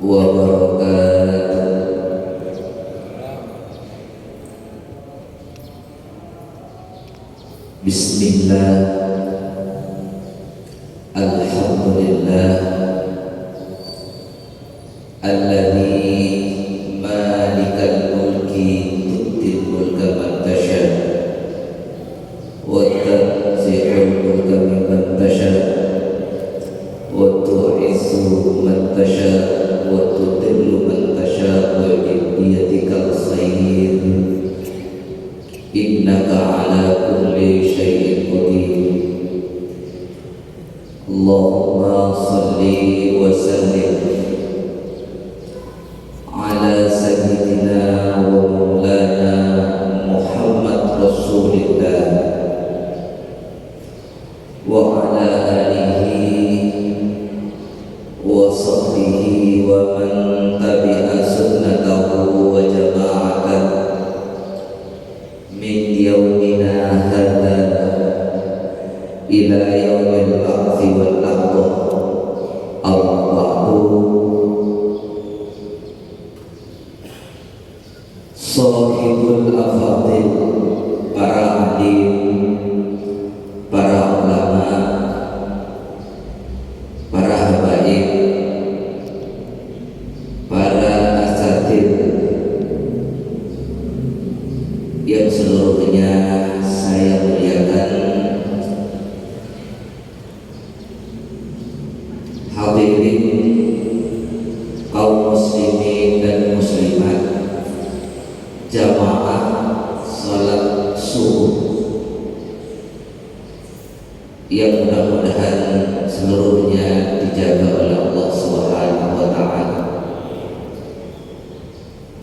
wabarakatuh. Bismillah, alhamdulillah, alladzi malikal mulki tu'til mulka man tasha wa tanzi'ul mulka mimman tasha wa tu'izzu man tasha wa tudillu man tasha wa biyadikal khair innaka ala kulli syai'in qadir. Allahumma salli wa sallim ala sayyidina wa maulana Muhammad Rasulillah wa ala alihi wa sahbihi wa man tabi'a sunnatahu wa jama'atan min yaumina hadha ila yaumil ba'thi wal aqdah. Amma ba'du. Sahibul afadil, para alim, para ulama, para habaib, para asatid yang seluruhnya saya muliakan, hadirin kaum muslimin dan muslimat, jamaah salat subuh yang mudah-mudahan seluruhnya dijaga oleh Allah Subhanahu wa taala.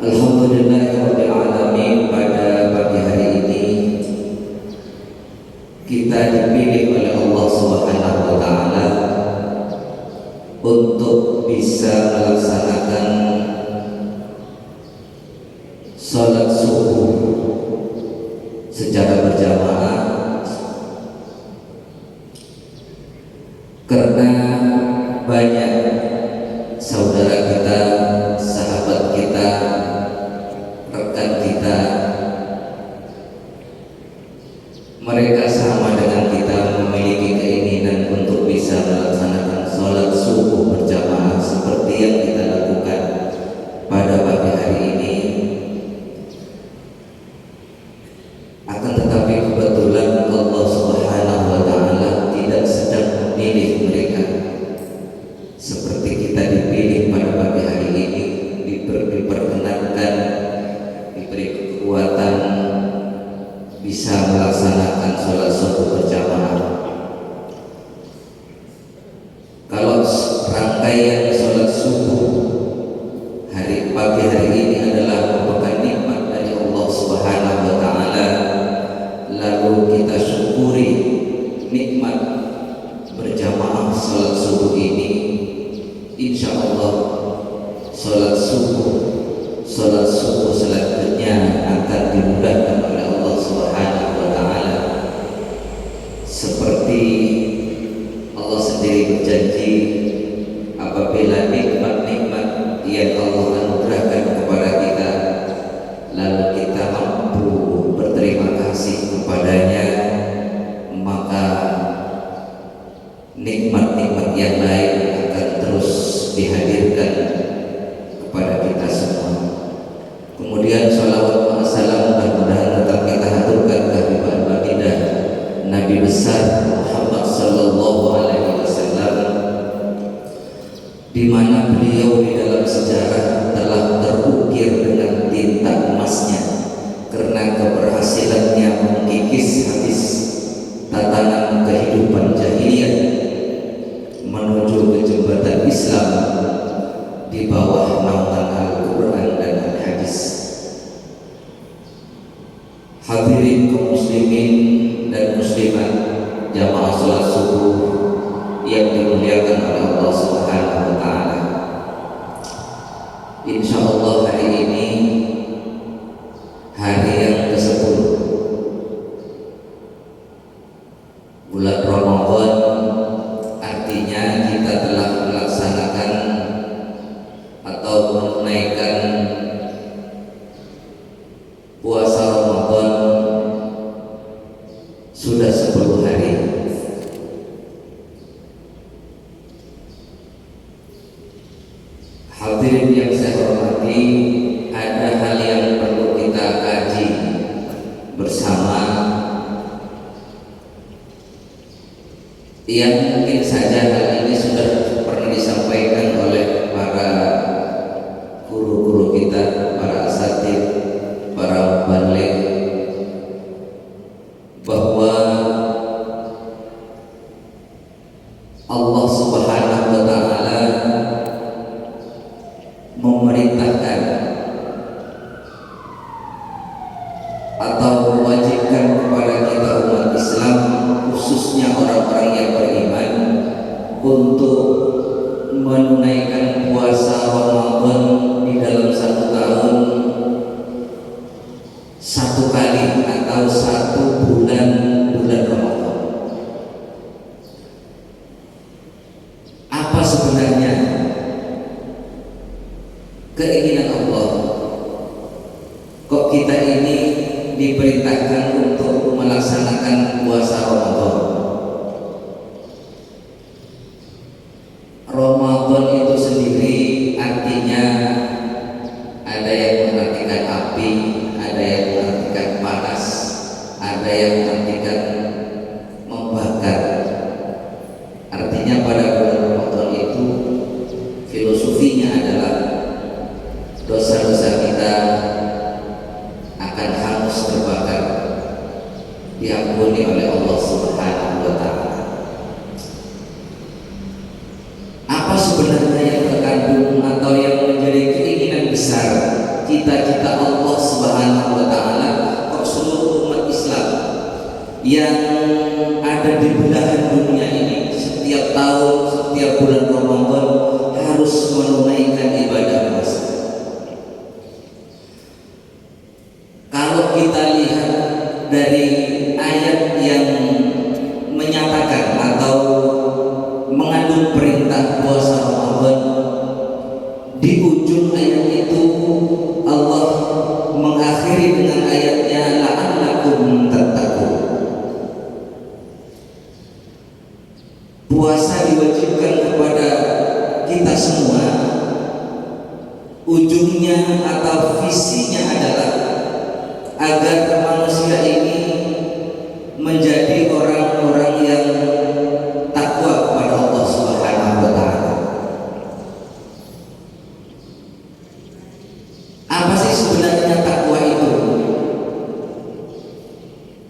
Alhamdulillahirabbil alamin. Pada pagi hari ini kita dipilih oleh Allah Subhanahu wa taala untuk bisa melaksanakan salat subuh secara berjamaah, karena banyak saudara kita, sahabat kita, rekan kita, mereka sama dengan kita memiliki keinginan untuk bisa melaksanakan sholat subuh berjamaah seperti yang kita lakukan pada pagi hari ini. Akan tetapi kebetulan Allah Subhanahu wa taala tidak sedang memilih mereka seperti kita dipilih pada pagi hari ini, diperkenankan, diberi kekuatan bisa melaksanakan sholat subuh berjamaah. Kalau rangkaian sholat subuh hari pagi hari ini adalah merupakan nikmat dari Allah Subhanahu wa taala, lalu kita syukuri nikmat berjamaah sholat subuh ini, insya Allah sholat subuh selanjutnya akan dimudahkan oleh Allah Subhanahu wa taala. Seperti Allah sendiri berjanji, apabila nikmat-nikmat yang Allah anugerahkan kepada kita lalu kita mampu berterima kasih kepadanya, maka nikmat-nikmat yang lain akan terus dihadirkan kepada kita semua. Kemudian sholawat wa salam mudah-mudahan tetap kita haturkan kehadiran baginda Nabi besar Muhammad sallallahu alaihi wasallam, di mana beliau di dalam sejarah telah terukir dengan tinta emasnya karena keberhasilannya mengikis habis tatanan kehidupan jahiliyah menuju ke jembatan Islam di bawah naungan Al-Quran dan Al-Hadis. Hadirin kaum muslimin dan muslimat, jamaah sholat subuh yang dimuliakan oleh Allah Subhanahu wa taala. Insya Allah hari ini hari yang ke-10 bulan Ramadan, artinya kita telah melaksanakan Hadirin yang saya hormati, ada hal yang perlu kita kaji bersama, yang mungkin saja hal ini sudah pernah disampaikan oleh para guru-guru kita, para asatidz, para mubaligh, bahwa Allah Subhanahu wa Ta'ala memerintahkan atau mewajibkan kepada kita umat Islam, khususnya orang-orang yang beriman, untuk menunaikan puasa Ramadan di dalam satu tahun satu kali atau satu bulan Ramadan. Apa sebenarnya keinginan Allah? Kok kita ini diperintahkan untuk melaksanakan puasa Ramadan? Ramadan itu sendiri artinya ada yang mengartikan api, ada yang mengartikan panas, ada yang mengartikan membakar. Artinya pada bulan Ramadan itu filosofinya adalah dosa-dosa kita akan hangus terbakar, diampuni oleh Allah Subhanahu wa Ta'ala. Apa sebenarnya yang terkandung atau yang menjadi keinginan besar, cita-cita Allah Subhanahu wa Ta'ala kok seluruh umat Islam yang ada di belahan dunia ini setiap tahun, setiap bulan Ramadan harus menunaikan ibadah puasa? Kalau kita lihat dari ayat yang menyatakan atau mengandung perintah puasa Ramadan, di ujung ayat itu Allah mengakhiri dengan ayatnya la'allakum tattaqun. Puasa diwajibkan kepada kita semua, ujungnya atau visinya adalah agar manusia ini menjadi orang-orang yang takwa kepada Allah Subhanahu wa Ta'ala. Apa sih sebenarnya takwa itu?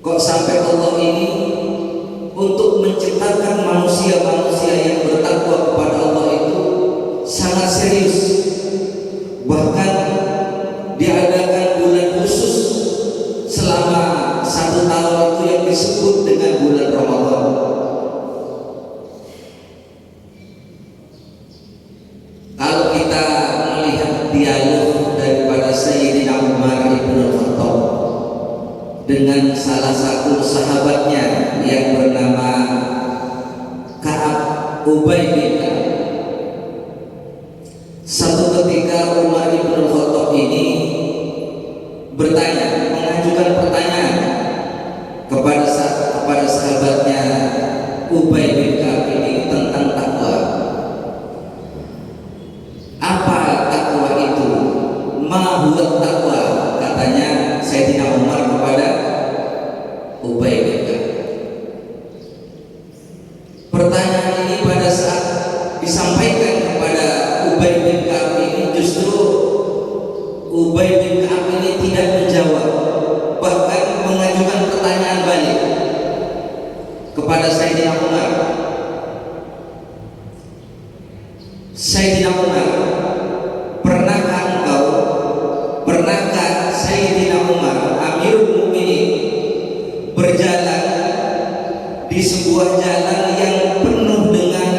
Kok sampai Allah ini untuk menciptakan manusia-manusia yang bertakwa kepada Allah itu sangat serius, bahkan diadakan bulan khusus selama satu tahun itu yang disebut dengan bulan Ramadan. Kalau kita melihat dialog daripada Sayyidina Umar ibn Khattab dengan salah satu sahabatnya yang bernama Ka'ab Ubay bin Ka'ab. Satu ketika Umar ibn Khattab ini bertanya, mengajukan pertanyaan kepada sahabatnya Ubay bin Ka'ab ini tentang takwa. Apa takwa itu? Ma huwa takwa? Katanya Sayyidina Umar kepada Ubay bin Ka'ab. Pertanyaan ini pada saat disampaikan kepada Ubay bin Ka'ab ini, justru Ubay bin Ka'ab ini tidak menjawab, bahkan mengajukan pertanyaan balik kepada Sayyidina Umar. Sayyidina Umar, pernahkah Sayyidina Umar Amirul Mukminin berjalan di sebuah jalan yang penuh dengan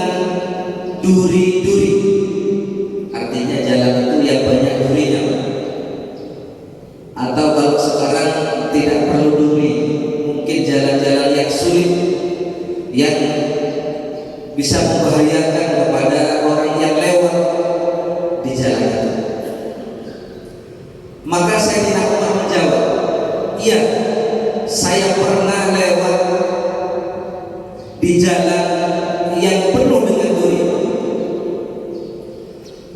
duri-duri? Artinya jalan itu yang banyak durinya. Atau kalau sekarang tidak perlu duri, mungkin jalan-jalan yang sulit yang bisa membahayakan kepada orang yang lewat di jalan itu. Maka Sayyidina Umar menjawab, iya, saya pernah lewat di jalan yang penuh dengan duri.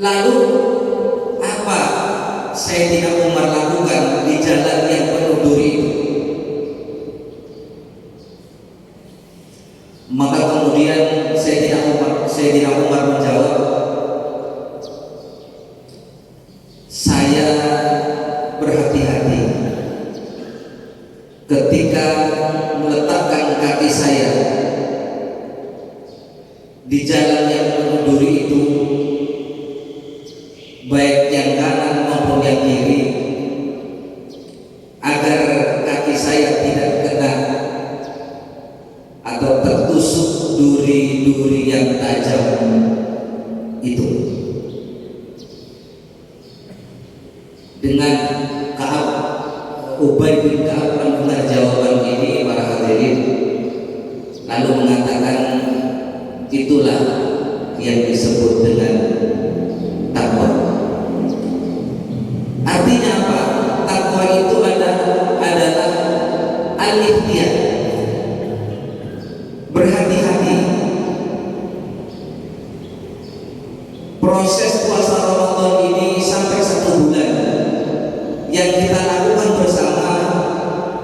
Lalu Sayyidina Umar menjawab, saya berhati-hati ketika meletakkan kaki saya di jalan yang menunduri itu, baik yang kanan maupun yang kiri, agar kaki saya tidak kena atau tertusuk duri-duri yang tajam itu. Dengan Ka'ab, Ubay bin Ka'ab mendengar jawaban ini, para hadirin, lalu mengatakan, itulah yang disebut dengan takwa. Artinya apa? Takwa itu adalah al-ikhtiyar, berhati-hati. Proses puasa Ramadan ini sampai 1 bulan yang kita lakukan bersama,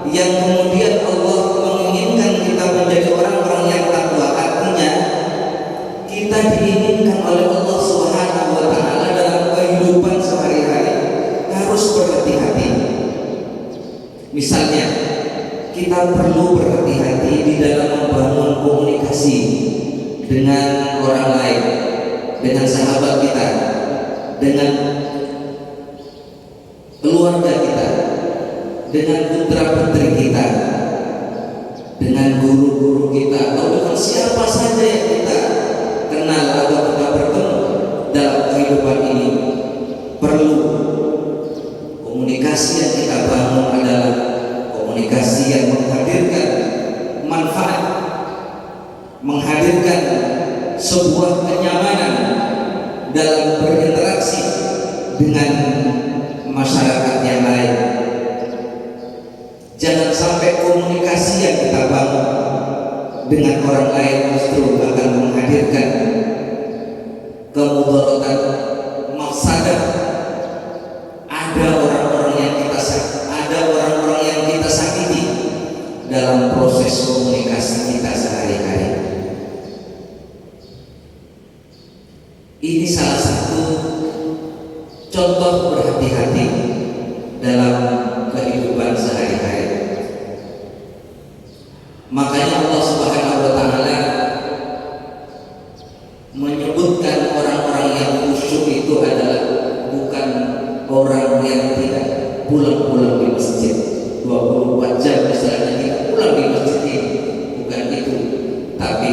yang kemudian Allah menginginkan kita menjadi orang-orang yang takwa. Artinya kita diinginkan oleh Allah Subhanahu wa taala dalam kehidupan sehari-hari harus berhati-hati. Misalnya, kita perlu berhati-hati di dalam membangun komunikasi dengan orang lain, dengan sahabat kita, dengan keluarga kita, dengan putra-putri kita, dengan guru-guru kita, atau dengan siapa saja yang kita kenal atau kita bertemu dalam kehidupan ini. Perlu komunikasi yang kita bangun adalah komunikasi yang menghadirkan manfaat, menghadirkan sebuah kenyamanan dalam berinteraksi dengan masyarakat yang lain. Jangan sampai komunikasi yang kita bangun dengan orang lain justru akan menghadirkan kemudaratan, mafsadah. Ada orang-orang yang kita sakiti dalam proses komunikasi kita sehari-hari. Ini salah satu contoh berhati-hati dalam kehidupan sehari-hari. Makanya Allah Subhanahu wa taala menyebutkan orang-orang yang khusyuk itu adalah bukan orang yang tidak pulang-pulang di masjid 24 jam misalnya, tidak pulang di masjid ini, bukan itu. Tapi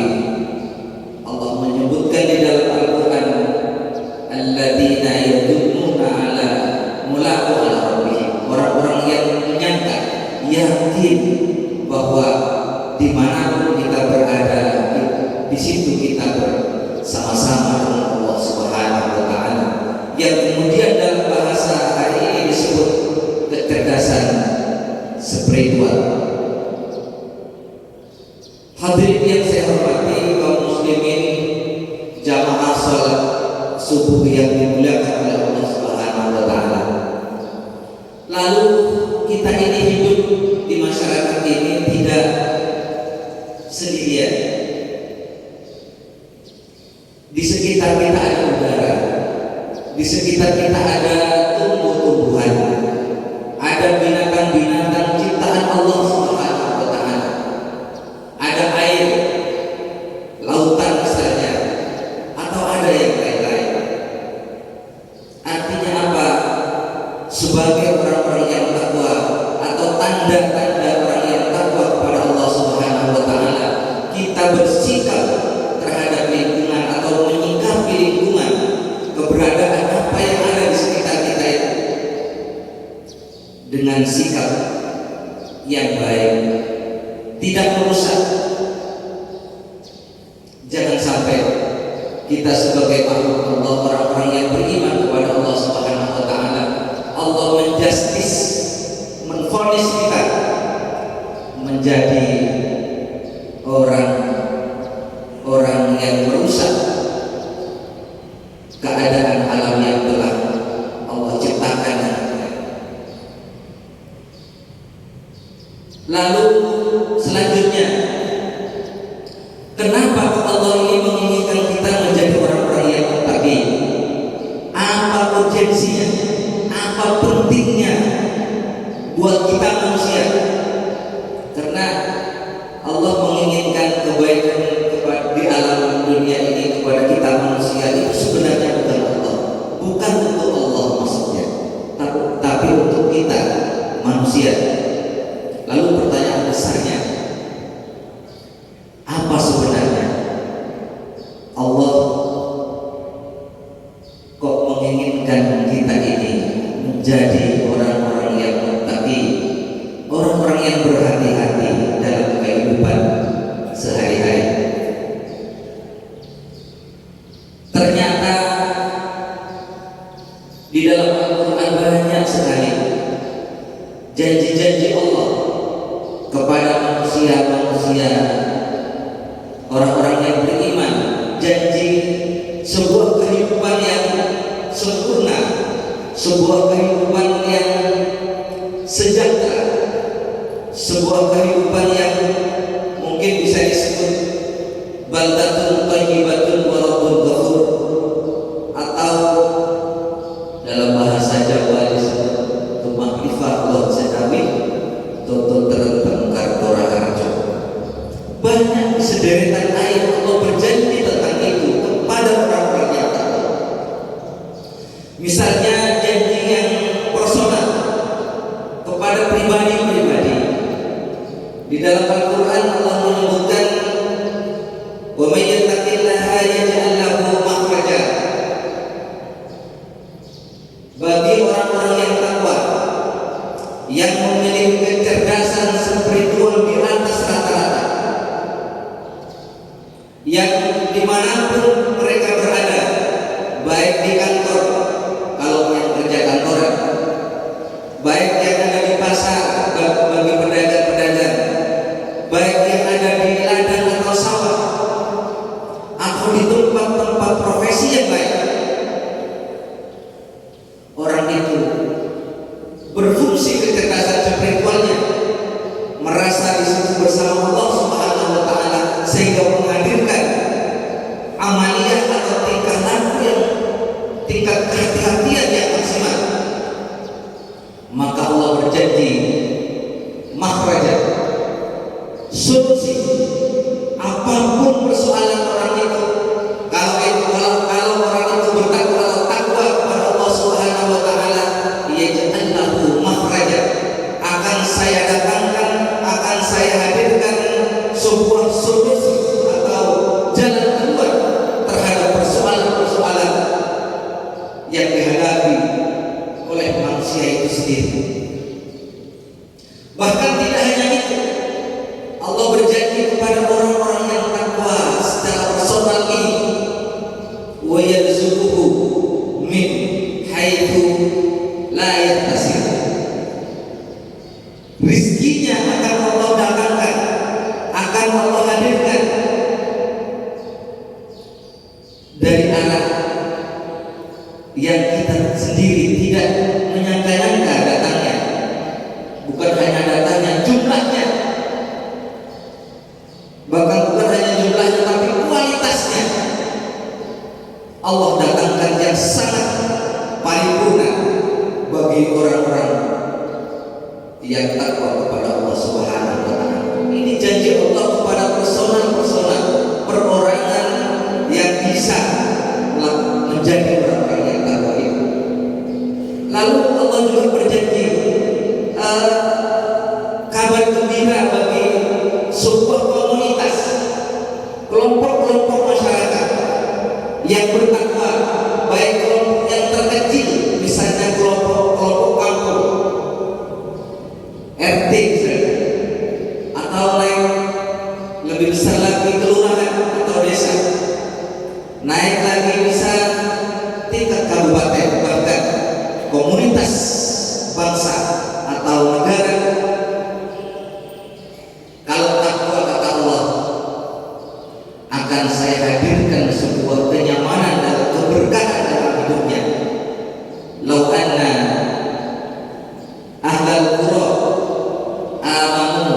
Allah menyebutkan di dalam Al-Quran, alladzina yadunnuna ala mulaqu ala rabbihim, orang-orang yang menyangka, yakin bahwa dimanapun kita berada, di situ kita bersama-sama dengan Allah Subhanahu wa taala, yang kemudian dalam bahasa hari ini disebut kecerdasan spiritual. Hadirin yang saya hormati, kaum muslimin, jamaah salat subuh yang dimuliakan oleh Allah Subhanahu wa taala. Lalu kita ini hidup di masyarakat ini tidak sendirian. Di sekitar kita ada udara, di sekitar kita ada tumbuh-tumbuhan, ada binatang-binatang ciptaan Allah Subhanahu wa taala. Ada air, lautan misalnya, atau ada yang lain-lain. Artinya apa? Sebagai orang-orang yang takwa, atau tanda-tanda orang yang takwa kepada Allah Subhanahu wa taala, kita bersikap terhadap lingkungan atau menyikapi lingkungan, keberadaan apa yang ada di sekitar kita itu dengan sikap yang baik, tidak merusak. Jangan sampai kita sebagai makhluk Allah, orang-orang yang beriman kepada Allah Subhanahu wa taala, Allah menjustis, menvonis kita menjadi orang-orang yang merusak keadaan alam yang telah Allah ciptakan. Lalu selanjutnya, kenapa Allah ini menginginkan kita menjadi menjadi orang-orang yang muttaqi, orang-orang yang berhati-hati dalam kehidupan sehari-hari. Ternyata di dalam Al-Quran banyak sekali janji-janji Allah kepada manusia-manusia, orang-orang yang beriman, janji sebuah kehidupan yang sempurna, sebuah kehidupan yang sejahtera, sebuah kehidupan yang mungkin bisa disebut baldatun thayyibatun wa rabbun ghafur, atau dalam bahasa Jawa disebut tumakrifah Allah sedawi toto terentang kartora harjo. Banyak sederetan ayat Allah berjanji tentang itu kepada orang-orang yang takwa. Misalnya janji yang personal kepada pribadi-pribadi. Di dalam Al-Quran Allah menyebutkan wa may yattaqillaha yaj'al lahu makhraja. Bagi orang-orang yang takwa, yang memiliki kecerdasan spiritual di atas rata-rata, yang dimanapun mereka berada, baik di kantor, kalau yang kerja kantoran, baik yang ada di pasar bagi pedagang-pedagang, baik yang ada di ladang atau sawah, atau di tempat-tempat profesi yang lain, orang itu berfungsi kecerdasan spiritualnya, merasa di situ bersama Allah Subhanahu wa taala, sehingga menghadirkan amaliyah atau tingkah laku yang tingkat kehati-hatian yang maksimal. Maka Allah berjanji makhraja, solusi apapun persoalan orang itu, kalau orang itu bertakwa kepada Allah Subhanahu wa taala, yaj'al lahu makhraja, akan saya datangkan, akan saya hadirkan sebuah solusi atau jalan keluar terhadap persoalan-persoalan yang dihadapi oleh manusia itu sendiri. Bahkan tidak hanya itu, Allah berjanji kepada orang-orang yang takwa secara personal ini, wa yarzuquhu min haitsu la yahtasib. Rizkinya akan Allah datangkan, akan Allah hadirkan dari arah yang kita sendiri tidak menyangka-nyangka datangnya. Bukan hanya datangnya, jumlahnya, bahkan bukan hanya jumlahnya, tapi kualitasnya Allah datangkan yang sangat paripurna bagi orang-orang yang takwa kepada Allah Subhanahu wa taala. Ini janji Allah kepada personal perorangan yang bisa menjadi orang-orang yang takwa itu. Lalu Allah juga berjanji kabar gembira bagi sebuah komunitas, kelompok-kelompok masyarakat yang bertakwa, baik kelompok yang terkecil, misalnya kelompok kampung, RT, atau lain lebih besar lagi kelurahan atau desa, naik lagi bisa tingkat kabupaten, bahkan komunitas bangsa atau negara. Kalau takwa kata Allah, akan saya hadirkan sebuah kenyamanan dan keberkahan dalam hidupnya. Lau anna ahlal qura amanu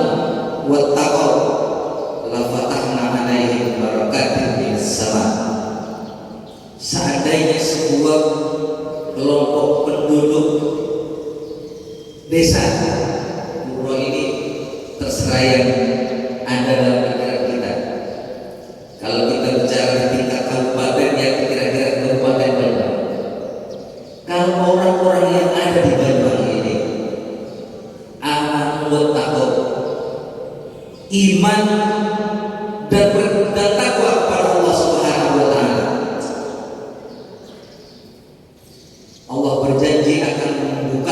wattaqaw la fatahna alaihim barakatin minas sama. Seandainya sebuah kelompok penduduk desa, Puro ini terserah yang ada dalam pikiran kita. Kalau kita bicara di tingkat kabupaten, ya kira-kira kabupaten Banyuwangi. Kalau orang-orang yang ada di Banyuwangi ini aman wa taqwa, iman dan takwa kepada Allah Subhanahu wa taala, Allah berjanji akan membuka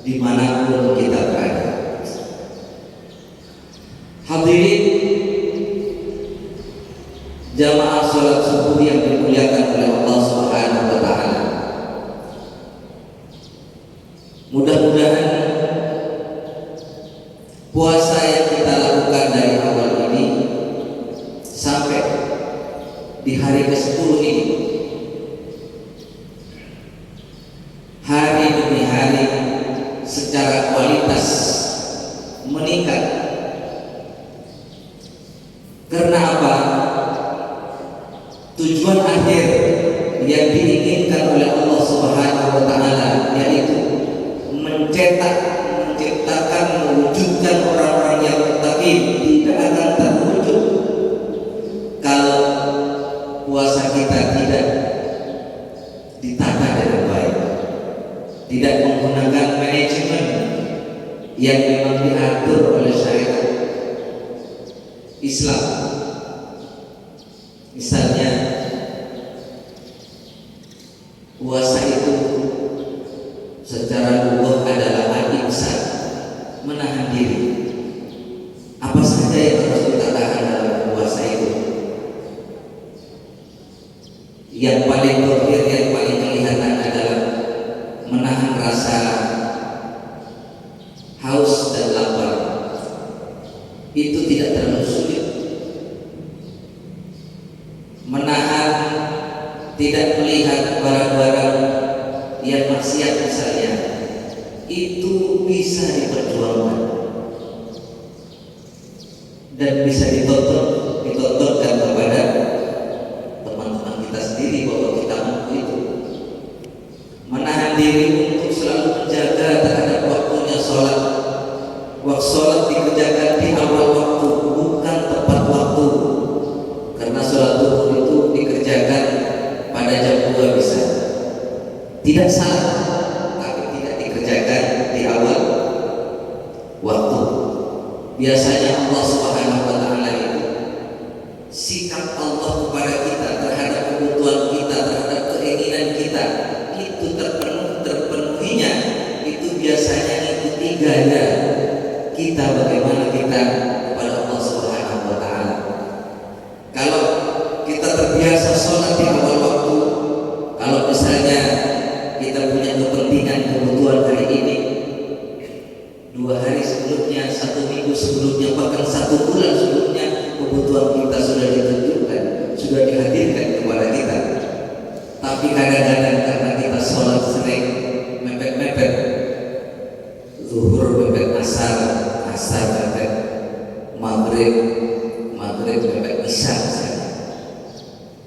dimanapun kita berada. Hadirin jamaah sholat subuh yang dimuliakan oleh Allah Subhanahu wa Ta'ala, mudah-mudahan puasa yang kita lakukan dari awal ini sampai di hari ke-10 ini, hari demi hari secara kualitas meningkat. Karena apa? Tujuan akhir yang diinginkan oleh Allah Subhanahu wa Ta'ala yaitu mencetak, menciptakan, mewujudkan orang-orang yang muttaqin tidak akan terwujud kalau puasa kita tidak ditata dengan baik, tidak menggunakan manajemen yang memang diatur oleh syariat Islam. Misalnya puasa itu secara lughah adalah al-imsak, menahan diri. Apa saja yang harus kita tahan dalam puasa itu? Yang paling dohir, yang paling kelihatan adalah menahan rasa haus dan lapar. Itu tidak terlalu sulit. Menahan tidak melihat barang-barang yang maksiat misalnya, itu bisa diperjuangkan dan bisa ditontonkan kepada teman-teman kita sendiri bahwa kita mampu itu. Menahan diri untuk selalu menjaga terhadap waktunya sholat. Waktu sholat dikerjakan di awal waktu, bukan tepat waktu. Karena sholat zuhur itu dikerjakan pada jam 2 bisa. Tidak salah, tapi tidak dikerjakan di awal waktu. Biasanya Allah Subhanahu wa Ta'ala itu sikap Allah kepada kita terhadap kebutuhan kita, terhadap keinginan kita itu terpenuhinya itu biasanya ikuti gaya kita, bagaimana kita kepada Allah Subhanahu wa Ta'ala. Kalau kita terbiasa sholat di awal waktu, kalau misalnya kita punya kepentingan kebutuhan hari ini, 2 hari sebelumnya, 1 minggu sebelumnya, bahkan 1 bulan sebelumnya, kebutuhan kita sudah ditunjukkan, sudah dihadirkan kepada kita. Tapi kadang-kadang karena kita sholat sering mepet-mepet, zuhur mepet asar, asar mepet maghrib, maghrib mepet isya,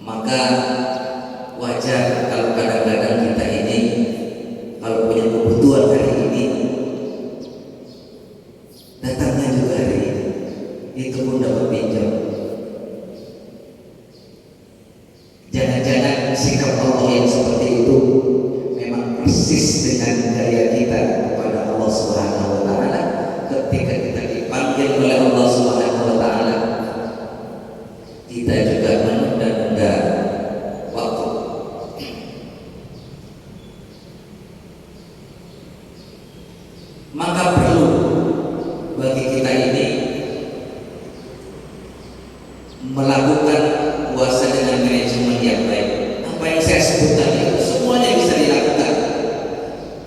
maka wajar kalau kadang-kadang kita ini kalau punya kebutuhan hari ini datangnya juga hari ini, itu pun dapat pinjam. Jangan-jangan sikap Allah yang seperti itu memang persis dengan gaya kita kepada Allah Subhanahu wa Ta'ala ketika kita dipanggil oleh Allah Subhanahu wa Ta'ala, kita juga menunda-nunda waktu. Maka perlu bagi kita ini melakukan puasa dengan manajemen yang baik. Apa yang saya sebutkan itu semuanya bisa dilakukan,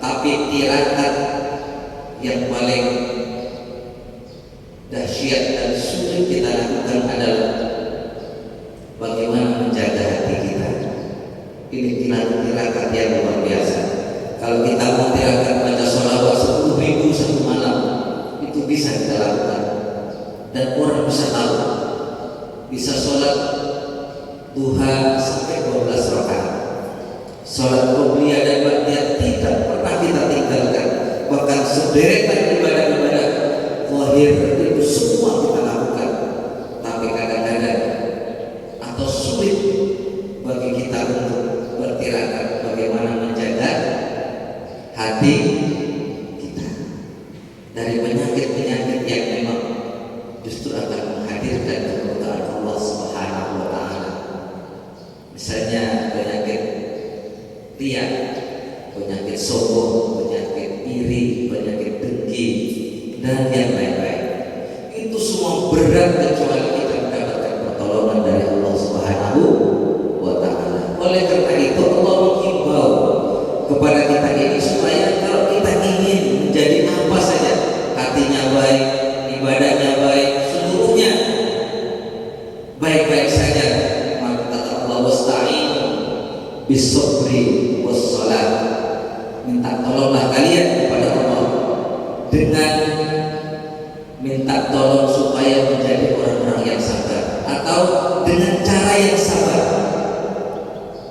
tapi tirakat yang paling dahsyat dan sulit kita lakukan adalah bagaimana menjaga hati kita. Ini tirakat yang luar biasa. Kalau kita mau tirakat baca sholawat 10.000 satu malam, itu bisa kita lakukan dan orang bisa tahu. Bisa sholat duha sampai 12 rakaat, sholat qobliyah dan ba'diyah tidak pernah kita tinggalkan. Bahkan sederetan ibadah-ibadah zahir itu semua kita lakukan. Tapi kadang-kadang atau sulit bagi kita untuk bertirakat bagaimana menjaga hati kita dari penyakit-penyakit yang memang justru akan menghadirkan kemurkaan Allah Subhanahu wa Ta'ala. Misalnya penyakit riya, penyakit sombong, penyakit iri, penyakit dengki, dan yang lain-lain. Itu semua berat kecuali kita mendapatkan pertolongan dari Allah Subhanahu wa Ta'ala. Oleh karena itu Allah menghimbau kepada kita ini supaya kalau kita ingin menjadi apa saja, hatinya baik, ibadahnya baik, seluruhnya baik-baik saja, maka kata Allah, wasta'inu bis-sabri was-shalah, minta tolonglah kalian kepada Allah dengan minta tolong supaya menjadi orang-orang yang sabar, atau dengan cara yang sabar.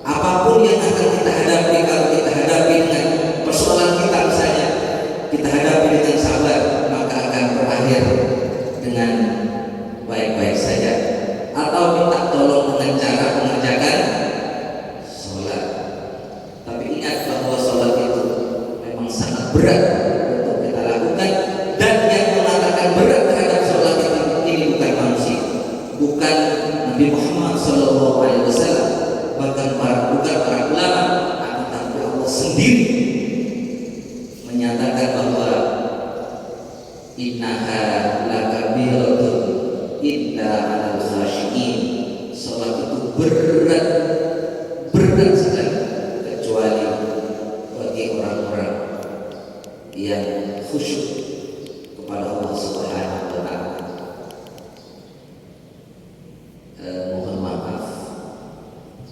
Apapun yang akan kita hadapi, kalau kita hadapi dengan persoalan kita misalnya, kita hadapi dengan sabar, maka akan berakhir dengan baik-baik saja. Atau minta tolong dengan cara mengerjakan sholat. Tapi ingat bahwa sholat itu memang sangat berat untuk kita lakukan, dan yang mengatakan berat terhadap sholat itu ini bukan manusia, bukan Nabi Muhammad SAW, bahkan bukan para ulama, tapi Allah sendiri menyatakan bahwa innaha lakabiratun illa 'alal khashiin. Salat itu berat sekali kecuali bagi orang-orang yang khusyuk kepada Allah Subhanahu wa Ta'ala. Mohon maaf,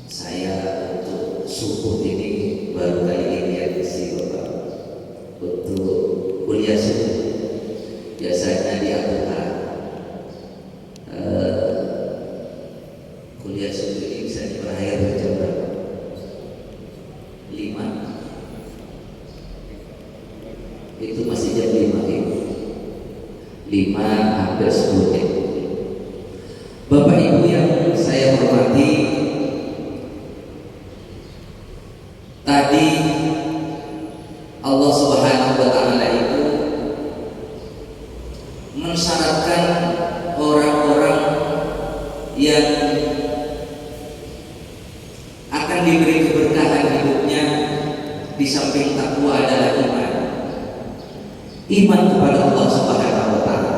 saya untuk subuh ini baru kali ini ya isi Bapak untuk kuliah subuh. Biasanya di Abuja kuliah subuh ini bisa berakhir jam berapa? 5. Itu masih jam 5 ini. 5 hampir 10 menit. Bapak Ibu yang saya hormati, tadi Allah Subhanahu wa Ta'ala itu mensyaratkan orang-orang yang akan diberi keberkahan hidupnya di samping takwa adalah iman kepada Allah Subhanahu wa Ta'ala.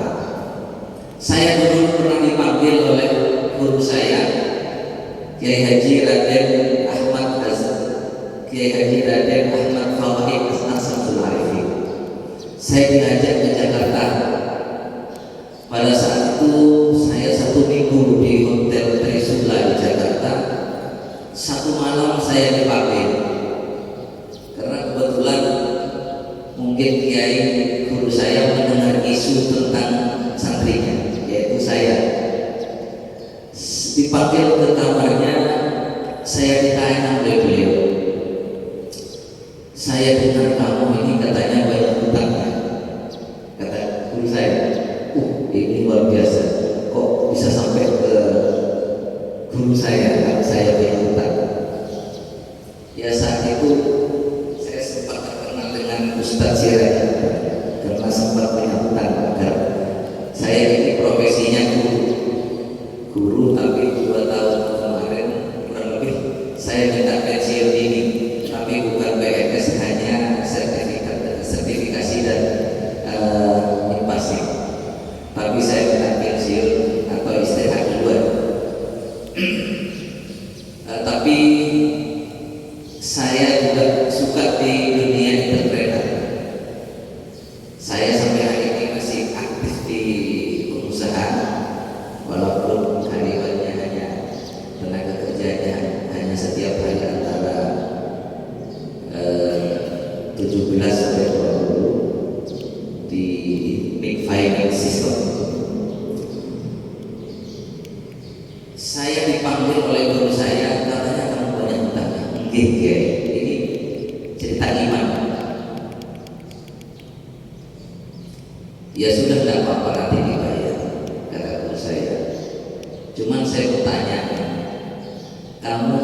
Saya dulu pernah dipanggil oleh guru saya, Kiai Haji Raden Ahmad Fawahid As-Samsul Arifin. Saya diajak ke Jakarta. Pada saat itu saya 1 minggu di Hotel Trisula di Jakarta. 1 malam saya dipanggil karena kebetulan mungkin Kiai guru saya mendengar isu tentang santrinya, yaitu saya. Dipanggil ke kamarnya, saya ditanya oleh beliau, saya dengar kamu ini katanya banyak hutangnya. Kata guru saya, ini luar biasa, kok bisa sampai ke guru saya kalau saya punya hutang. Ya saat itu saya sempat terkenal dengan Ustadz Sirajat karena sempat punya hutang. Agar saya ini profesinya guru, tapi 2 tahun kemarin kurang lebih saya minta pensiun ini, tapi bukan PNS, hanya sertifikasi dan impasi. Tapi saya minta pensiun atau istirahat duluan. Tapi saya juga suka di dunia entrepreneur. Saya sampai hari ini masih aktif di pengusaha, walaupun hariannya hanya tenaga kerjanya hanya setiap hari antara 17 sampai 20 di Big Finance System. Saya dipanggil oleh guru saya, katanya kamu banyak hutang. Ini cerita iman. Ya sudah, tidak apa-apa, nanti dibayar, kata guru saya. Cuman saya bertanya, kamu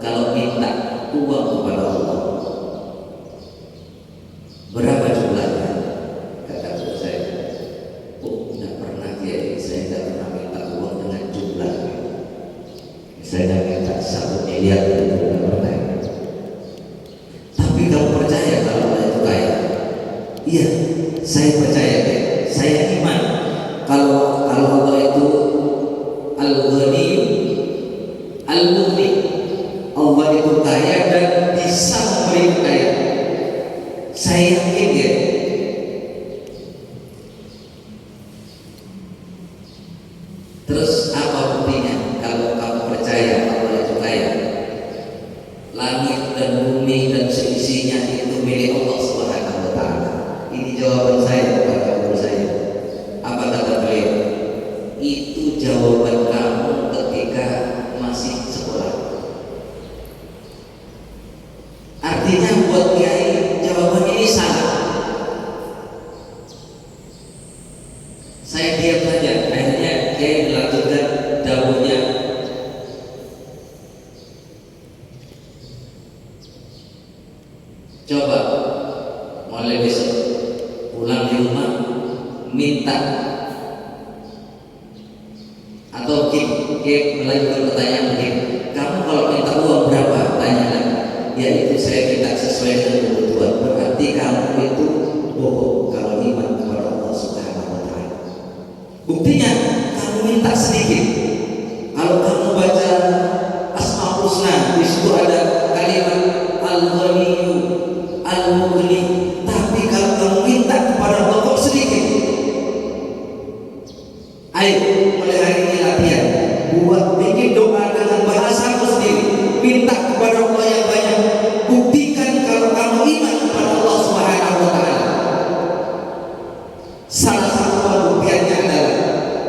kalau minta uang kepada Allah, berapa jumlahnya? Kata guru saya, tidak pernah ya, saya tidak pernah minta uang dengan jumlah. Saya minta 1 miliar itu tidak pernah. Tapi kamu percaya kalau Allah itu kaya? Iya Iya, saya percaya, saya iman kalau Allah itu Al-Ghani, Al-Mughni. Allah itu kaya dan bisa memberi kaya. Saya yakin ya. Terus apa buktinya kalau kamu percaya Allah itu kaya? Langit dan bumi dan seisinya itu milik Allah Subhanahu wa taala. Ini jawaban saya kepada guru saya. Apa kata beliau? Itu jawaban kamu ketika masih sekolah. Artinya buat kiai jawaban ini salah. Saya diam saja. Akhirnya kiai melanjutkan dawuhnya. Coba mulai besok pulang di rumah minta, atau melanjutkan pertanyaan begini, kamu kalau minta uang berapa? Tanya lagi. Ya itu saya minta sesuai dengan kebutuhan. Berarti kamu itu bohong kalau iman kepada Allah Subhanahu wa taala. Buktinya kamu minta sedikit. Kalau kamu baca Asmaul Husna, di situ ada kalimat Al-Ghaniyyu, Al-Mughni, tapi kalau kamu minta kepada Allah kok sedikit. Ayo mulai hari ini latihan, buat bikin doa dengan bahasamu sendiri, minta kepada Allah yang banyak. Buktikan kalau kamu iman kepada Allah Subhanahu wa taala. Salah satu pembuktiannya adalah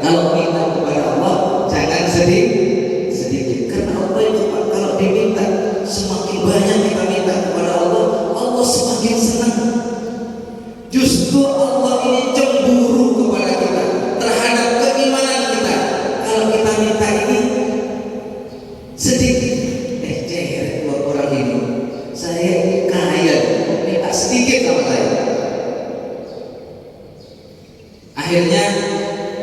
kalau minta kepada Allah jangan sedikit, karena Allah itu kalau diminta semakin banyak kita minta kepada Allah, Allah semakin senang. Justru Allah ini cemburu kepada kita terhadap keimanan kita. Kalau kita minta ini sedikit, buat orang ini, saya ini kaya, minta sedikit sama saya. Akhirnya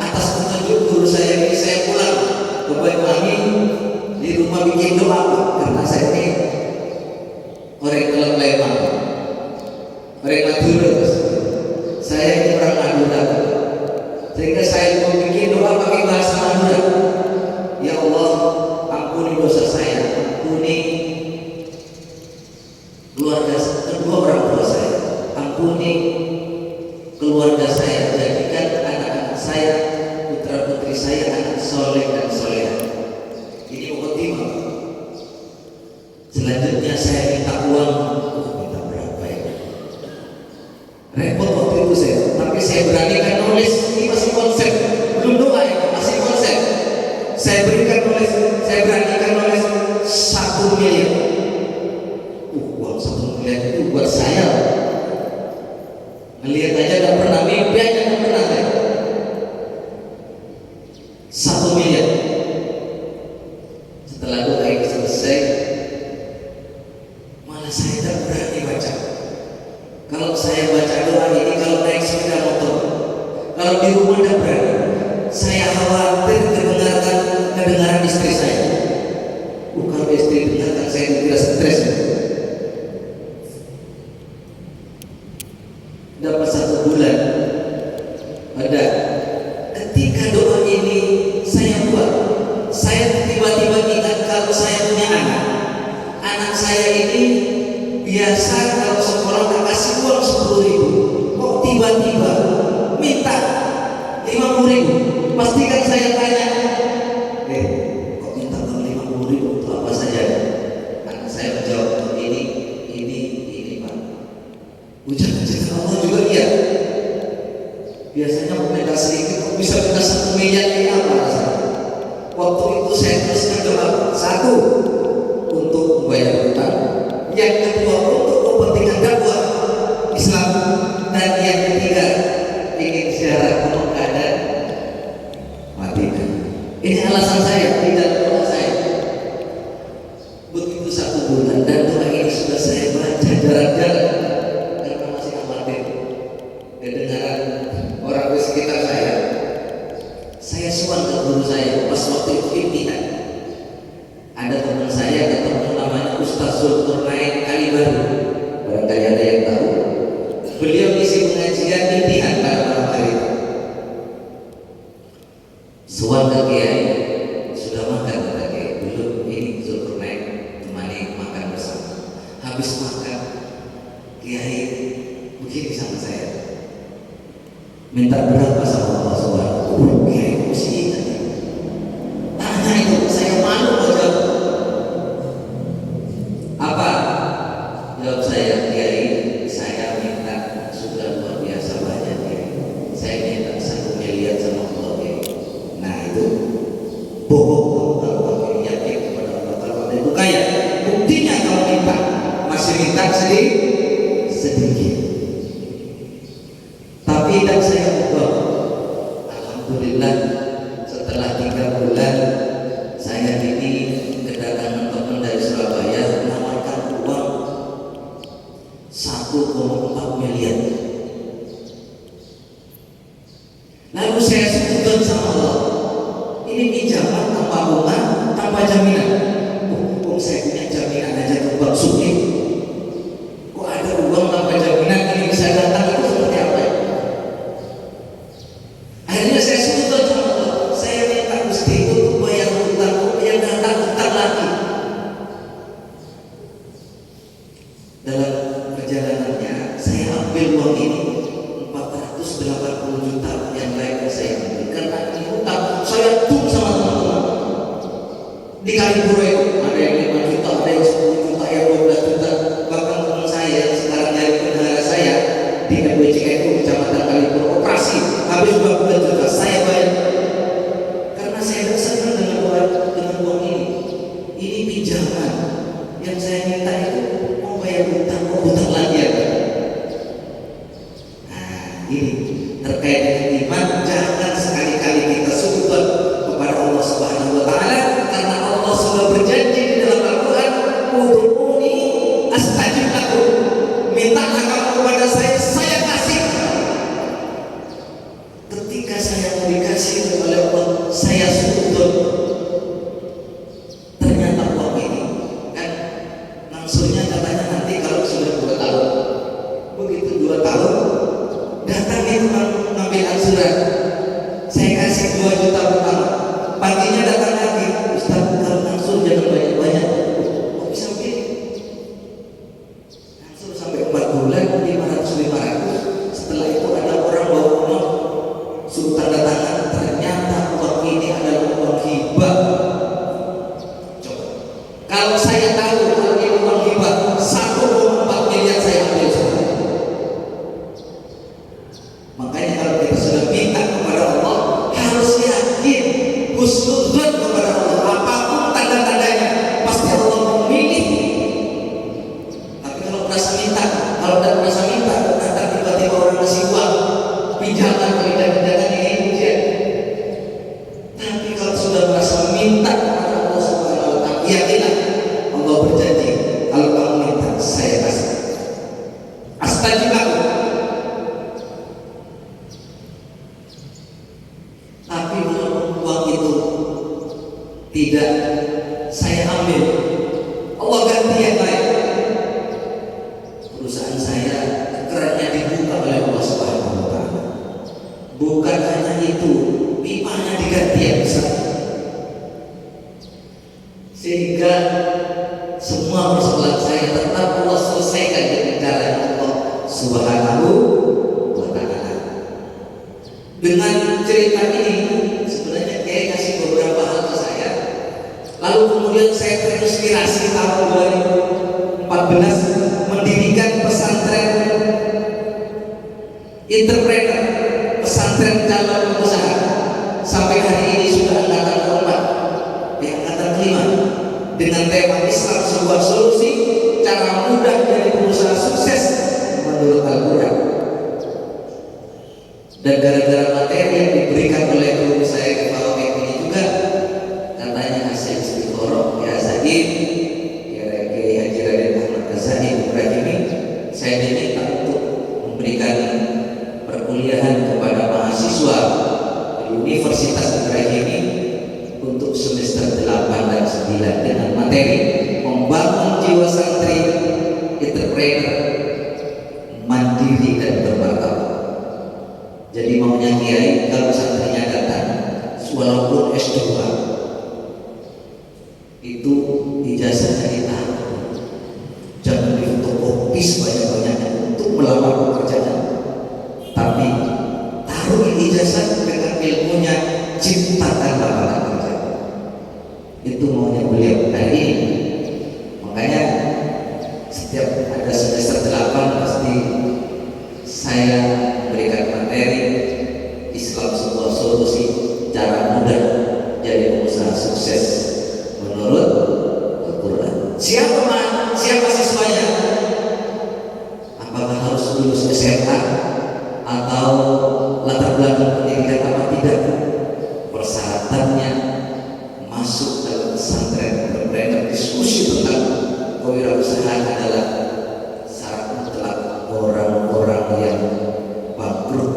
atas petunjuk guru saya ini, saya pulang ke Banyuwangi, di rumah bikin doa, karena saya ini orang dalam Lembang, orang Madura. Saya ini orang Madura, sehingga saya mau bikin doa pakai bahasa Madura. Ya Allah, ampuni dosa saya, ampuni keluarga kedua orang tua saya, ampuni keluarga saya, jadikan anak-anak saya, putra putri saya anak soleh dan solehah. Ini mukadimah. Selanjutnya saya minta uang. Minta berapa ya? Repot waktu itu saya, tapi saya beranikan nulis. Ini masih konsep, belum doa ya, masih konsep. Saya beranikan nulis 1 miliar. Uang 1 miliar itu buat saya. Ngelihat aja gak pernah, mimpi aja gak pernah saya. 1 miliar. Setelah doa ini selesai, malah saya tak berani baca. Kalau saya baca doa ini, kalau naik sepeda motor, kalau di rumah tak berani. Saya khawatir kedengaran istri saya. Kalau istri dengarkan saya tidak stres. Dapat 1 bulan. Ada ketika doa ini saya buat, saya tiba-tiba ingat kalau saya punya anak saya ini biasa kalau sekolah tak kasih uang 10.000, kok tiba-tiba minta 50.000. Pastikan saya tanya, kok minta 50.000 untuk apa saja? Anak saya menjawab, ini Pak. Ucapan Allah juga iya. Biasanya mau minta sedikit, kok bisa minta 1 miliar, ini apa? Waktu itu saya teruskan doa. 1, untuk membayar hutang. Yang kedua, untuk kepentingan dakwah Islam. Dan yang ketiga, ingin ziarah ke Mekah dan Madinah. Ini alasan saya, tidak doa saya. Begitu 1 bulan dan doa ini sudah saya baca jarang-jarang, karena masih amatir. Kedengaran orang di sekitar saya. Saya suan ke guru saya pas waktu itu pimpinan. Ada teman saya ketemu namanya Ustaz Zulkarnain Kalibaru. Barangkali ada yang tahu. Beliau isi pengajian intian pada malam hari itu. Soal ke Kiai, sudah makan kata Kiai? Belum, ini Zulkarnain temani makan bersama. Habis makan, Kiai begini sama saya, minta berapa sama Allah Subhanahu. Kiai mesti ingat, tanya itu saya malu aja. Apa? Jawab saya, Kiai, saya minta sudah luar biasa banyak Kiai. Saya minta 1 miliar sama Allah Kiai. Nah itu bohong kalau Kiai yakin kepada Allah kalau Allah itu kaya. Buktinya kalau minta masih minta sedikit. Tapi dan saya ubah. Alhamdulillah setelah 3 bulan saya ini kedatangan teman dari Surabaya menawarkan uang 1,4 miliar. Lalu saya sebutkan sama Allah, ini pinjaman tanpa bunga, tanpa jaminan. Oh, saya punya jaminan aja tumbang suki. Kok ada uang tanpa jaminan ini bisa datang, itu seperti apa ya? Akhirnya saya sebutkan sama Allah, saya minta Gusti itu untuk bayar hutang yang datang hutang lagi. Dalam perjalanannya saya ambil uang ini 480 juta yang lainnya saya ambil karena ini hutang. Saya tum sama teman-teman di Kalipuro itu ada yang 5 juta, ada yang 10 juta, yang 12 juta. Bahkan teman saya yang sekarang jadi bendahara saya di KBCK itu Kecamatan Kalipuro operasi habis 12 juta saya bayar karena saya senang dengan uang ini. Ini pinjaman yang saya minta itu mau bayar hutang, mau hutang lagi ya. Nah ini terkait dengan iman, jangan sekali-kali kita sujud kepada Allah Subhanahu wa Ta'ala karena Allah sudah berjanji di dalam Al-Quran, ud'uni astajib lakum, mintalah kamu kepada saya kasih. Ketika saya mau dikasih oleh Allah, saya sujud. Ternyata uang ini kan langsungnya katanya nanti kalau sudah 2 tahun, begitu 2 tahun datang itu ngambil angsuran, saya kasih 2 juta pertama, paginya datang lagi, Ustaz kalau langsung jangan banyak-banyak. Kok bisa begini? Langsung sampai 4 bulan 500. Setelah itu ada orang bawa uang suruh tanda tangan, ternyata uang ini adalah uang hibah. Coba kalau saya tahu ini uang hibah 1,4 miliar saya ambil semua. Makanya kalau kita sudah minta kepada Allah harus yakin, husnudzon kepada Allah. Apapun tanda-tandanya pasti Allah memilih. Tapi kalau merasa minta, kalau tidak merasa minta, datang tiba-tiba orang kasih uang pinjaman, pinjaman ini ujian. Tapi kalau sudah merasa minta kepada Allah Subhanahu wa Ta'ala, yakinlah Allah berjanji kalau kamu minta saya kasih. Astajib lakum. Tapi walaupun uang itu tidak saya ambil, Allah ganti yang lain. Perusahaan saya kerannya dibuka oleh Allah Subhanahu wa Ta'ala. Bukan hanya itu, pipanya diganti yang besar, sehingga semua persoalan saya tetap Allah selesaikan dengan cara Allah Subhanahu wa Ta'ala. Dengan cerita ini sebenarnya Kiai kasih beberapa hal ke saya. Lalu kemudian saya terinspirasi tahun 2014 mendirikan pesantren entrepreneur, pesantren calon pengusaha. Sampai hari ini sudah angkatan keempat, angkatan kelima, dengan tema Islam sebuah solusi, cara mudah menjadi pengusaha sukses menurut Al-Quran. Dan gara-gara materi yang diberikan oleh guru saya ke Pak ini juga, katanya hasil istiqoroh ya Zadid ya Kiai Haji Raden Ahmad Ghazali Ibrahimi, saya diminta untuk memberikan perkuliahan kepada mahasiswa di Universitas Ibrahimi untuk semester 8 dan 9 dengan materi membangun jiwa santri entrepreneur mandiri dan Jadi maunya kiai kalau santrinya datang walaupun S2 itu ijazahnya ditaruh, jangan difotokopi sebanyak-banyaknya untuk melamar pekerjaan, tapi taruh ijazah dengan ilmunya, ciptakan lapangan kerja. Itu maunya beliau hari ini. Makanya setiap ada semester 8 pasti saya berikan materi Islam sebuah solusi, cara mudah jadi pengusaha sukses menurut Al-Quran. Siapa siswanya? Apakah harus lulus SMA atau latar belakang pendidikan apa tidak? Persyaratannya masuk dalam pesantren entrepreneur. Diskusi tentang kewirausahaan adalah syarat mutlak orang-orang yang bangkrut,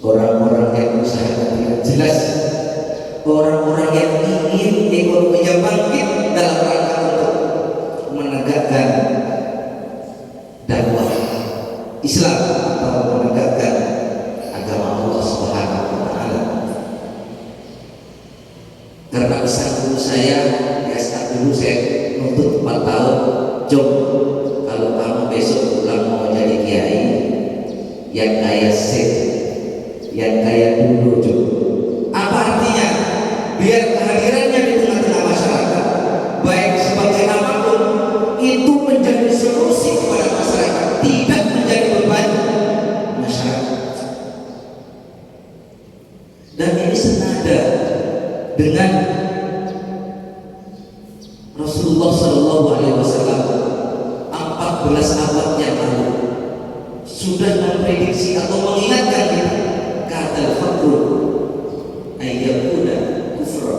orang-orang yang usahanya tidak jelas, orang-orang yang ingin ekonominya bangkit dalam rangka untuk menegakkan dakwah Islam atau menegakkan agama Allah Subhanahu wa taala. Karena pesan guru saya di S1 dulu, saya nuntut 4 tahun, Jom, kalau kamu besok pulang mau jadi kiai yang kaya sih, yang kaya dulu, Jom. Apa artinya? Biar kehadirannya di tengah-tengah masyarakat, baik sebagai apapun, itu menjadi solusi kepada masyarakat, tidak menjadi beban masyarakat. Dan ini senada dengan Rasulullah Shallallahu Alaihi Wasallam 14 abad yang lalu sudah memprediksi atau mengingatkan kita, kata al-faqru ayyakuna kufra,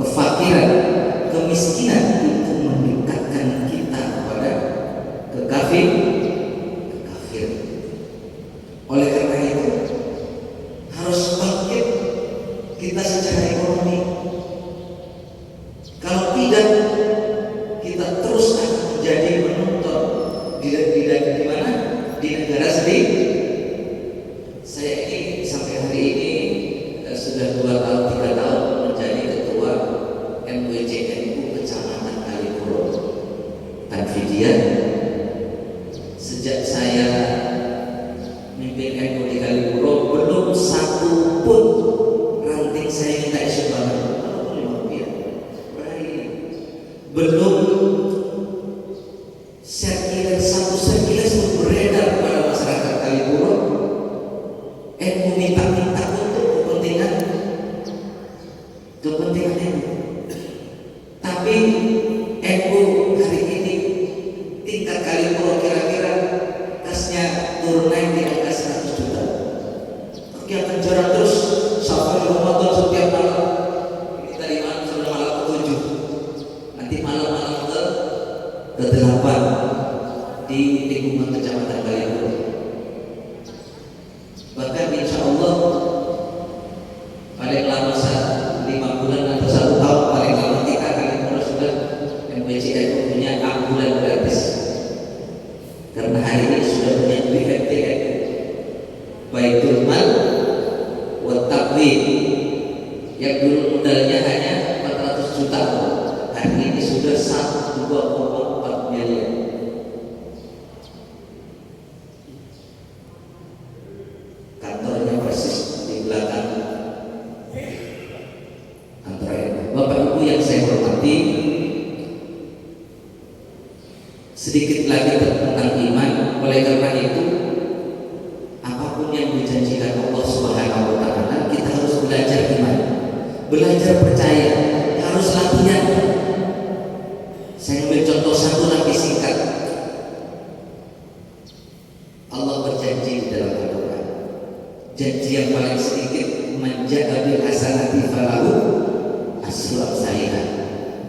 kefakiran, kemiskinan itu mendekatkan kita kepada kekafir. Oleh karena itu harus bangkit kita secara ekonomi. Kalau tidak, kita terus akan menjadi penonton di mana? Di negara sendiri. Saya ini sampai hari ini sudah 2 tahun 3 tahun menjadi ketua MWCNU Kecamatan Kalipuro Tanfidian. Sejak saya mimpin NU di Kalipuro, belum satu pun ranting saya minta sumbangan walaupun Rp5 per hari. Belum satu sirkulas pun beredar pada masyarakat Kalipuro. NU minta untuk kepentingan NU. Tapi NU hari ini tingkat Kalipuro kira-kira kasnya turun naik di angka 100 juta. Kegiatan jalan terus sampai Ramadan setiap malam. Ini tadi malam sudah malam ke-7. Nanti malam-malam ke-8 di lingkungan Kecamatan Kalipuro. Bahkan insya Allah paling lama 5 bulan atau 1 tahun paling lama kita Kalipuro sudah MWCNU punya ambulan gratis. Karena hari ini sudah punya BFTN, Baitul Mal wa Taqwid, yang dulu modalnya hanya 400 juta, hari ini sudah 1,4 miliar. Kantornya persis di belakang kantor NU. Bapak Ibu yang saya hormati, sedikit lagi tentang iman. Oleh karena itu, apapun yang dijanjikan Allah Subhanahu wa taala, kita harus belajar iman, belajar percaya, harus latihan. Saya ambil contoh satu lagi singkat. Allah berjanji di dalam Al-Quran, janji yang paling sedikit, man ja'a bil hasanati falahu asyru amsalihah.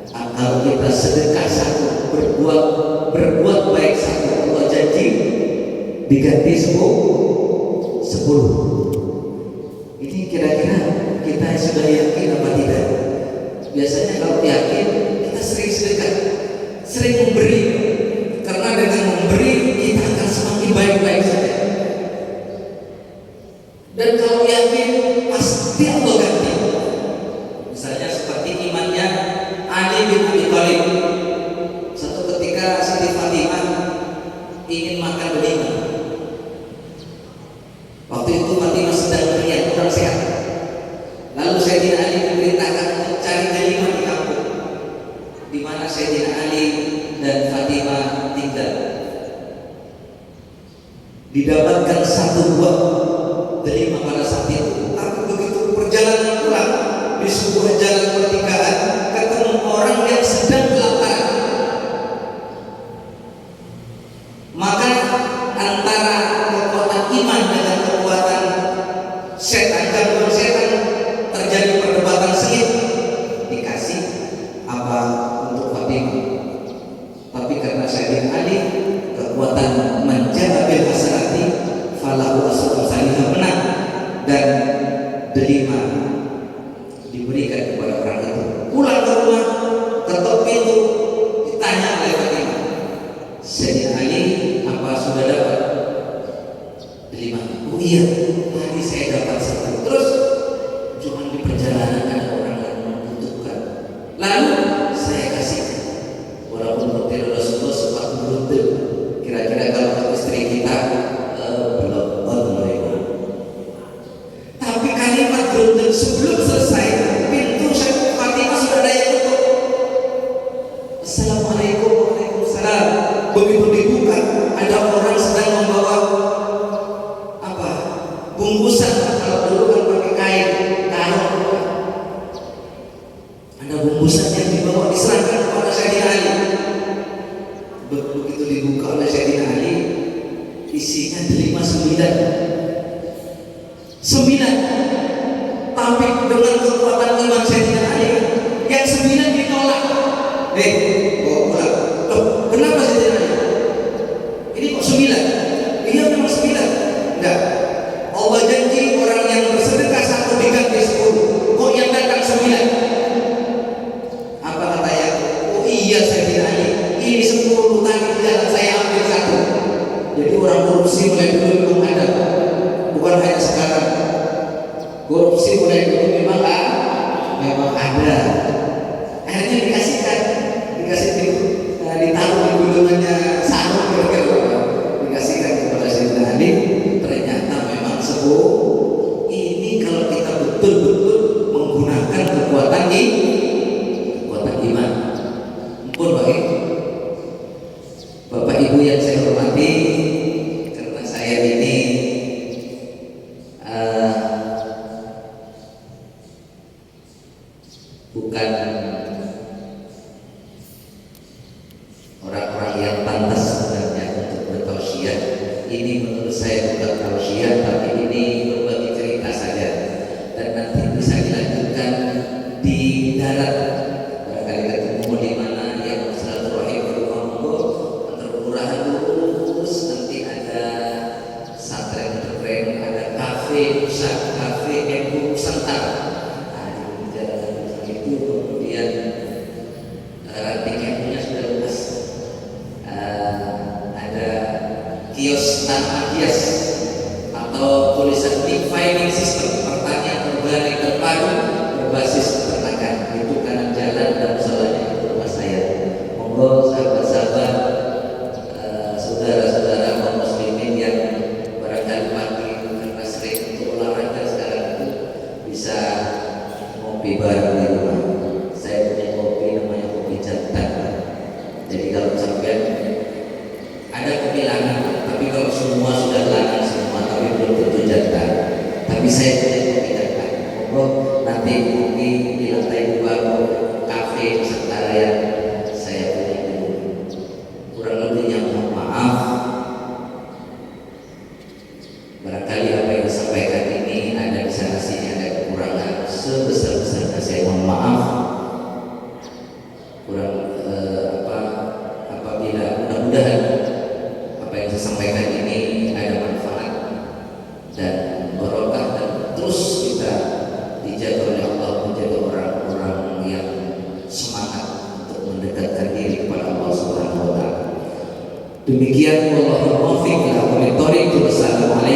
Kalau kita sedekah satu, berbuat baik satu, Allah janji diganti 10. Ini kira-kira kita sudah yakin apa tidak? Biasanya kalau yakin, kita sering sedekah, sering memberi, karena dengan memberi kita akan semakin baik-baik saja. Dan kalau yakin pasti Allah ganti. Misalnya seperti imannya Ali bin Abi Thalib. Satu ketika Siti Fatimah ingin makan delima. Waktu itu Fatimah sedang beriak, kurang sehat. Lalu Sayyidina Ali diperintahkan untuk cari delima di kampung, di mana Sayyidina Ali dan Fatimah tinggal. Didapatkan satu buah delima pada saat itu. Tapi begitu perjalanan pulang di sebuah jalan pertigaan, ketemu orang yang sedang kelaparan. Maka antara kekuatan iman dengan kekuatan setan, gangguan setan, terjadi perdebatan sengit. Dikasih apa untuk Fatimah. Tapi karena Sayyidina Ali kekuatan menjaga bil hasanati falahu asrul salihah menang, dan delima diberikan kepada orang itu. Pulang ke rumah, ketok pintu, ditanya oleh Fatimah, Sayyidina Ali, apa sudah dapat delima? Oh iya, tadi saya dapat satu. Terus cuma di perjalanan ada orang yang membutuhkan, lalu saya kasih. Walaupun bertemu Rasulullah sempat beruntung. Kira-kira kalau istri kita belum menerima. Tapi kalimat beruntung sebelum selesai, pintu Syekh Fatimah sudah ada yang tutup. Assalamualaikum, waalaikumsalam. Begitu dibuka, ada orang sedang membawa apa? Bungkusan. Kalau dulu kan pakai kain, karung. Ada bungkusan yang dibawa, diserahkan kepada Sayyidina Ali. Begitu dibuka oleh Sayyidina Ali, isinya delima 9. Tapi dengan kekuatan iman Sayyidina Ali, yang 9 ditolak. Bawa pulang. Loh, kenapa Sayyidina Ali? Ini kok 9? Iya memang 9. Enggak. Allah janji orang yang bersedekah 1 diganti 10. Kok yang datang 9? Apa katanya? Oh iya Sayyidina Ali, ini 10 tadi jalan saya ambil 1. Jadi orang korupsi mulai dulu memang ada, bukan hanya sekarang. Korupsi mulai dulu memang ada. Akhirnya dikasih ditaruh di gulungannya sarung, dikasihkan kepada Sayyidina Ali. Ternyata memang sebuah ini kalau kita betul-betul menggunakan kekuatan iman. Ampun baik. Bapak Ibu yang saya hormati, karena saya ini bukan orang-orang yang pantas sebenarnya untuk bertausiah. Ini menurut saya bukan tausiah, tapi ini berbagi cerita saja, dan nanti bisa dilanjutkan di darat. Barangkali ketemu di mana yang silaturahim ke rumah monggo antar kelurahan lurus, nanti ada pesantren, ada kafe pusat, kafe MU Nusantara. Nah, di jalan itu kemudian ranting MU-nya sudah lunas. Ada kios tanpa hias atau tulisan big farming system, pertanian organik terpadu berbasis peternakan. Itu kanan jalan dan musolanya itu rumah saya. Monggo sahabat-sahabat, saudara-saudara kaum muslimin yang barangkali pagi karena sering untuk olahraga sekarang itu bisa ngopi bareng di rumah. Saya punya kopi namanya kopi jantan. Jadi kalau sampai ada kopi lanang, tapi kalau semua sudah lanang semua, tapi belum tentu jantan. Tapi saya punya kopi jantan. Monggo nanti kopi di lantai 2 kafe Nusantara yang saya punya dulu. Kurang lebihnya mohon maaf. Barangkali apa yang disampaikan ini ada di sana sini ada kekurangan, sebesar-besarnya saya mohon maaf. Kurang apabila mudah-mudahan apa yang saya sampaikan ini ada manfaat dan barokah, dan terus kita dijaga oleh Allah, menjaga orang-orang yang semangat untuk mendekatkan diri kepada Allah Subhanahu wa taala. Demikian, wallahul muwaffiq ila aqwamit thoriq. Wassalamualaikum